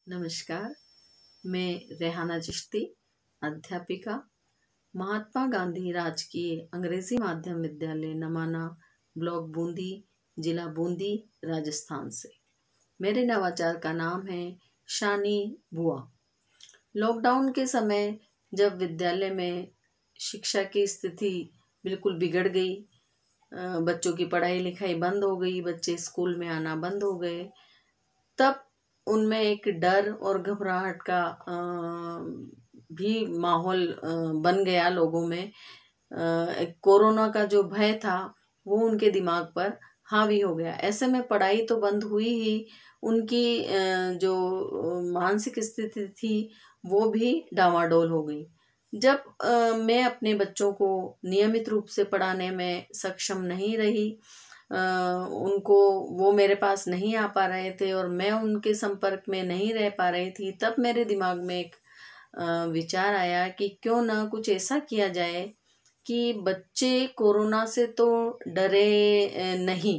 नमस्कार, मैं रेहाना चिश्ती, अध्यापिका, महात्मा गांधी राजकीय अंग्रेजी माध्यम विद्यालय नमाना, ब्लॉक बूंदी, जिला बूंदी, राजस्थान से। मेरे नवाचार का नाम है शानी बुआ। लॉकडाउन के समय जब विद्यालय में शिक्षा की स्थिति बिल्कुल बिगड़ गई, बच्चों की पढ़ाई लिखाई बंद हो गई, बच्चे स्कूल में आना बंद हो गए, तब उनमें एक डर और घबराहट का भी माहौल बन गया लोगों में। एक कोरोना का जो भय था वो उनके दिमाग पर हावी हो गया। ऐसे में पढ़ाई तो बंद हुई ही, उनकी जो मानसिक स्थिति थी वो भी डामाडोल हो गई। जब मैं अपने बच्चों को नियमित रूप से पढ़ाने में सक्षम नहीं रही, उनको वो मेरे पास नहीं आ पा रहे थे और मैं उनके संपर्क में नहीं रह पा रही थी, तब मेरे दिमाग में एक विचार आया कि क्यों ना कुछ ऐसा किया जाए कि बच्चे कोरोना से तो डरे नहीं,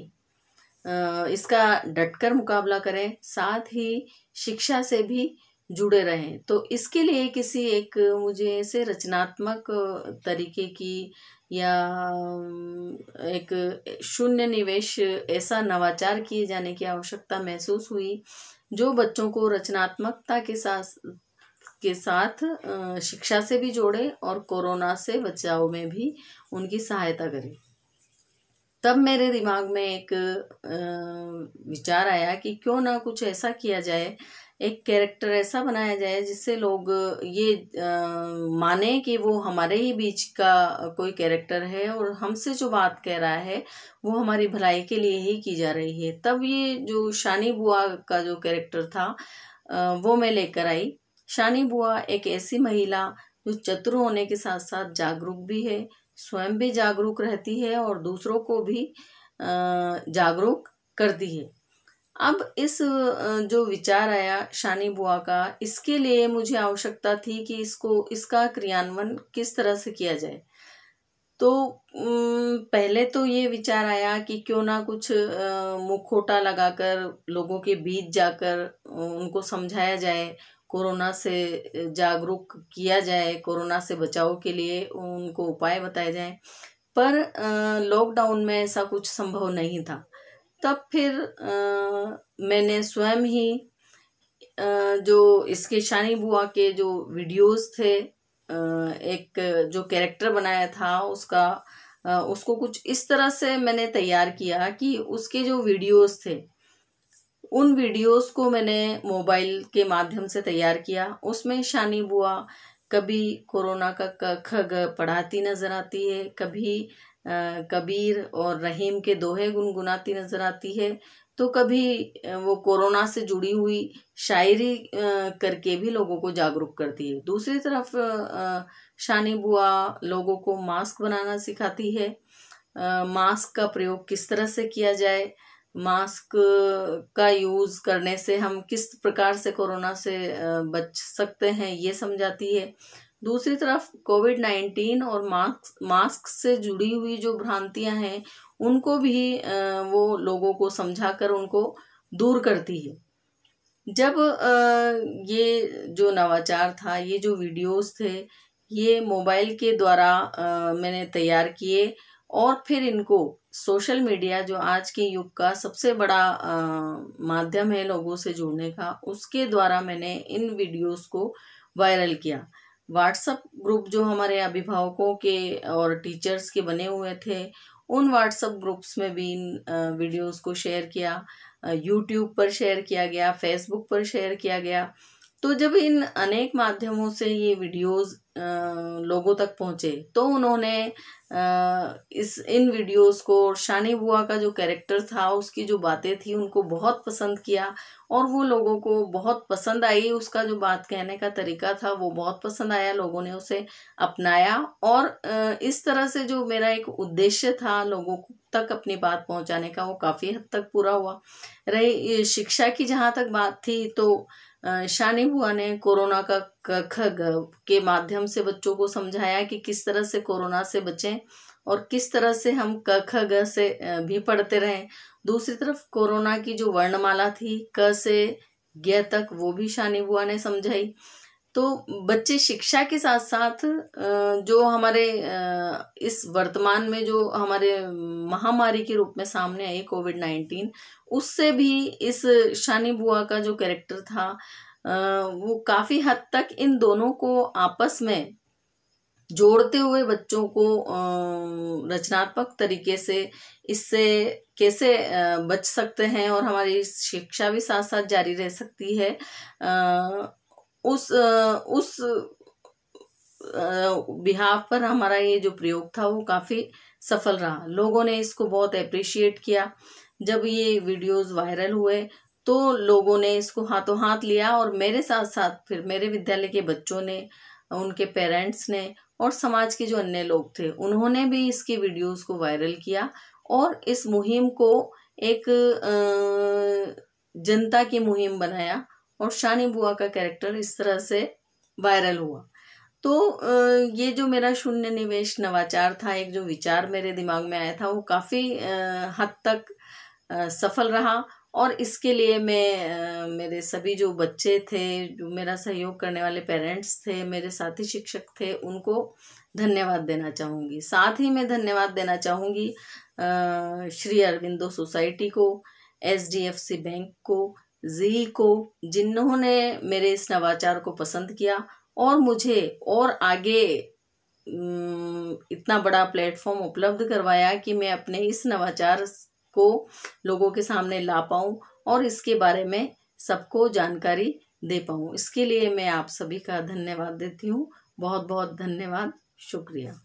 इसका डटकर मुकाबला करें, साथ ही शिक्षा से भी जुड़े रहें। तो इसके लिए किसी एक मुझे ऐसे रचनात्मक तरीके की या एक शून्य निवेश ऐसा नवाचार किए जाने की आवश्यकता महसूस हुई जो बच्चों को रचनात्मकता के साथ शिक्षा से भी जोड़े और कोरोना से बचाव में भी उनकी सहायता करे। तब मेरे दिमाग में एक विचार आया कि क्यों ना कुछ ऐसा किया जाए, एक कैरेक्टर ऐसा बनाया जाए जिससे लोग ये माने कि वो हमारे ही बीच का कोई कैरेक्टर है और हमसे जो बात कह रहा है वो हमारी भलाई के लिए ही की जा रही है। तब ये जो शानी बुआ का जो कैरेक्टर था वो मैं लेकर आई। शानी बुआ एक ऐसी महिला जो चतुर होने के साथ साथ जागरूक भी है, स्वयं भी जागरूक रहती है और दूसरों को भी जागरूक करती है। अब इस जो विचार आया शानी बुआ का, इसके लिए मुझे आवश्यकता थी कि इसका क्रियान्वयन किस तरह से किया जाए। तो पहले तो ये विचार आया कि क्यों ना कुछ मुखौटा लगाकर लोगों के बीच जाकर उनको समझाया जाए, कोरोना से जागरूक किया जाए, कोरोना से बचाव के लिए उनको उपाय बताए जाएं। पर लॉकडाउन में ऐसा कुछ संभव नहीं था। तब फिर मैंने स्वयं ही जो इसके शानी बुआ के जो वीडियोस थे, एक जो कैरेक्टर बनाया था उसको कुछ इस तरह से मैंने तैयार किया कि उसके जो वीडियोस थे उन वीडियोस को मैंने मोबाइल के माध्यम से तैयार किया। उसमें शानी बुआ कभी कोरोना का क ख ग पढ़ाती नजर आती है, कभी कबीर और रहीम के दोहे गुनगुनाती नजर आती है, तो कभी वो कोरोना से जुड़ी हुई शायरी करके भी लोगों को जागरूक करती है। दूसरी तरफ शानी बुआ लोगों को मास्क बनाना सिखाती है, मास्क का प्रयोग किस तरह से किया जाए, मास्क का यूज करने से हम किस प्रकार से कोरोना से बच सकते हैं ये समझाती है। दूसरी तरफ कोविड-19 और मास्क से जुड़ी हुई जो भ्रांतियां हैं उनको भी वो लोगों को समझाकर उनको दूर करती है। जब ये जो नवाचार था, ये जो वीडियोस थे, ये मोबाइल के द्वारा मैंने तैयार किए और फिर इनको सोशल मीडिया जो आज के युग का सबसे बड़ा माध्यम है लोगों से जुड़ने का, उसके द्वारा मैंने इन वीडियोस को वायरल किया। व्हाट्सएप ग्रुप जो हमारे अभिभावकों के और टीचर्स के बने हुए थे, उन व्हाट्सएप ग्रुप्स में भी इन वीडियोस को शेयर किया, यूट्यूब पर शेयर किया गया, फेसबुक पर शेयर किया गया। तो जब इन अनेक माध्यमों से ये वीडियोस लोगों तक पहुंचे तो उन्होंने इन वीडियोस को और शानी बुआ का जो कैरेक्टर था, उसकी जो बातें थी, उनको बहुत पसंद किया और वो लोगों को बहुत पसंद आई। उसका जो बात कहने का तरीका था वो बहुत पसंद आया, लोगों ने उसे अपनाया और इस तरह से जो मेरा एक उद्देश्य था लोगों तक अपनी बात पहुंचाने का, वो काफ़ी हद तक पूरा हुआ। रही शिक्षा की जहाँ तक बात थी, तो शानी बुआ ने कोरोना का क ख ग के माध्यम से बच्चों को समझाया कि किस तरह से कोरोना से बचें और किस तरह से हम क ख ग से भी पढ़ते रहें। दूसरी तरफ कोरोना की जो वर्णमाला थी, क से ग तक वो भी शानी बुआ ने समझाई। तो बच्चे शिक्षा के साथ साथ जो हमारे इस वर्तमान में जो हमारे महामारी के रूप में सामने आई कोविड-19, उससे भी इस शानी बुआ का जो कैरेक्टर था वो काफी हद तक इन दोनों को आपस में जोड़ते हुए बच्चों को रचनात्मक तरीके से इससे कैसे बच सकते हैं और हमारी शिक्षा भी साथ साथ जारी रह सकती है, उस बिहाफ पर हमारा ये जो प्रयोग था वो काफी सफल रहा। लोगों ने इसको बहुत अप्रिशिएट किया। जब ये वीडियोस वायरल हुए तो लोगों ने इसको हाथों हाथ लिया और मेरे साथ साथ फिर मेरे विद्यालय के बच्चों ने, उनके पेरेंट्स ने और समाज के जो अन्य लोग थे उन्होंने भी इसकी वीडियोस को वायरल किया और इस मुहिम को एक जनता की मुहिम बनाया और शानी बुआ का कैरेक्टर इस तरह से वायरल हुआ। तो ये जो मेरा शून्य निवेश नवाचार था, एक जो विचार मेरे दिमाग में आया था वो काफ़ी हद तक सफल रहा और इसके लिए मैं मेरे सभी जो बच्चे थे, जो मेरा सहयोग करने वाले पेरेंट्स थे, मेरे साथी शिक्षक थे, उनको धन्यवाद देना चाहूँगी। साथ ही मैं धन्यवाद देना चाहूँगी श्री अरविंदो सोसाइटी को, SDFC बैंक को, जी को, जिन्होंने मेरे इस नवाचार को पसंद किया और मुझे और आगे इतना बड़ा प्लेटफॉर्म उपलब्ध करवाया कि मैं अपने इस नवाचार को लोगों के सामने ला पाऊँ और इसके बारे में सबको जानकारी दे पाऊँ। इसके लिए मैं आप सभी का धन्यवाद देती हूँ। बहुत बहुत धन्यवाद, शुक्रिया।